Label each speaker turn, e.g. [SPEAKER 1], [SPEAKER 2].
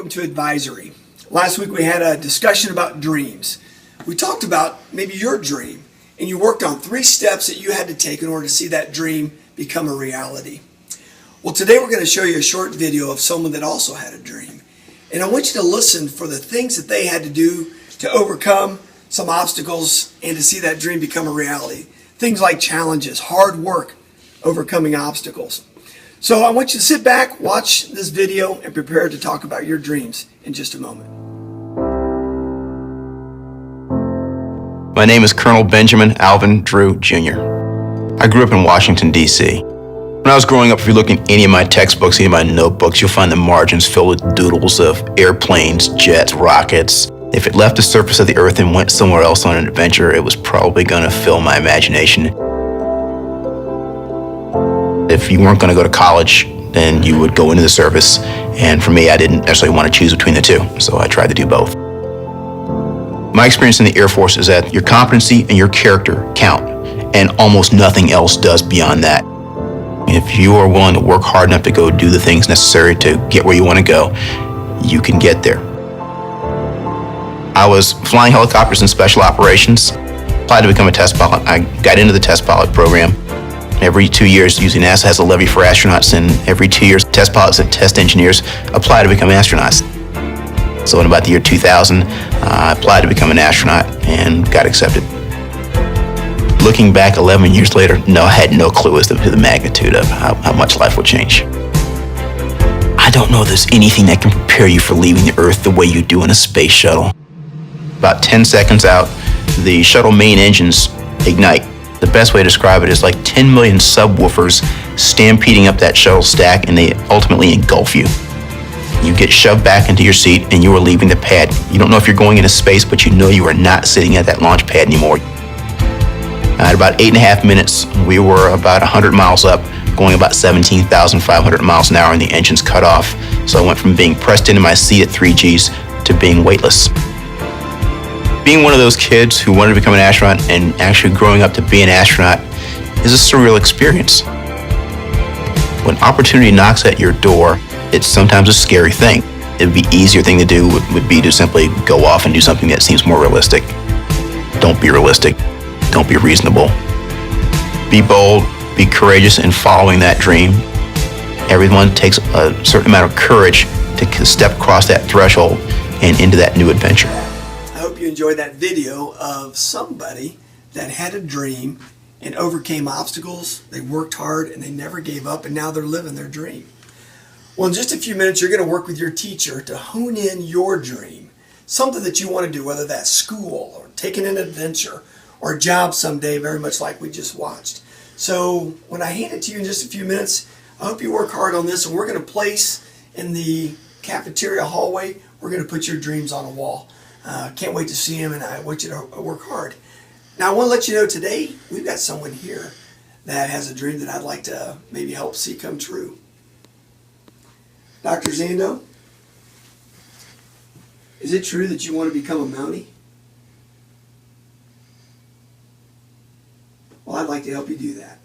[SPEAKER 1] welcome to Advisory. Last week we had a discussion about dreams. We talked about maybe your dream, and you worked on 3 steps that you had to take in order to see that dream become a reality. Well, today we're going to show you a short video of someone that also had a dream. And I want you to listen for the things that they had to do to overcome some obstacles and to see that dream become a reality. Things like challenges, hard work, overcoming obstacles. So I want you to sit back, watch this video, and prepare to talk about your dreams in just a moment.
[SPEAKER 2] My name is Colonel Benjamin Alvin Drew Jr. I grew up in Washington, D.C. When I was growing up, if you look in any of my textbooks, any of my notebooks, you'll find the margins filled with doodles of airplanes, jets, rockets. If it left the surface of the earth and went somewhere else on an adventure, it was probably going to fill my imagination. If you weren't going to go to college, then you would go into the service. And for me, I didn't necessarily want to choose between the two, so I tried to do both. My experience in the Air Force is that your competency and your character count, and almost nothing else does beyond that. If you are willing to work hard enough to go do the things necessary to get where you want to go, you can get there. I was flying helicopters in special operations, applied to become a test pilot. I got into the test pilot program. Every 2 years, usually NASA has a levy for astronauts, and every 2 years, test pilots and test engineers apply to become astronauts. So in about the year 2000, I applied to become an astronaut and got accepted. Looking back 11 years later, no, I had no clue as to the magnitude of how much life would change. I don't know if there's anything that can prepare you for leaving the Earth the way you do in a space shuttle. About 10 seconds out, the shuttle main engines ignite. The best way to describe it is like 10 million subwoofers stampeding up that shuttle stack, and they ultimately engulf you. You get shoved back into your seat and you are leaving the pad. You don't know if you're going into space, but you know you are not sitting at that launch pad anymore. At about 8.5 minutes, we were about 100 miles up, going about 17,500 miles an hour, and the engine's cut off. So I went from being pressed into my seat at 3 Gs to being weightless. Being one of those kids who wanted to become an astronaut and actually growing up to be an astronaut is a surreal experience. When opportunity knocks at your door, it's sometimes a scary thing. It would be easier thing to do would be to simply go off and do something that seems more realistic. Don't be realistic. Don't be reasonable. Be bold, be courageous in following that dream. Everyone takes a certain amount of courage to step across that threshold and into that new adventure.
[SPEAKER 1] I hope you enjoyed that video of somebody that had a dream and overcame obstacles. They worked hard and they never gave up, and now they're living their dream. Well, in just a few minutes, you're going to work with your teacher to hone in your dream, something that you want to do, whether that's school or taking an adventure or a job someday, very much like we just watched. So when I hand it to you in just a few minutes, I hope you work hard on this, and we're going to place in the cafeteria hallway, we're going to put your dreams on a wall. Can't wait to see them, and I want you to work hard. Now I want to let you know today, we've got someone here that has a dream that I'd like to maybe help see come true. Dr. Zando, is it true that you want to become a Mountie? Well, I'd like to help you do that.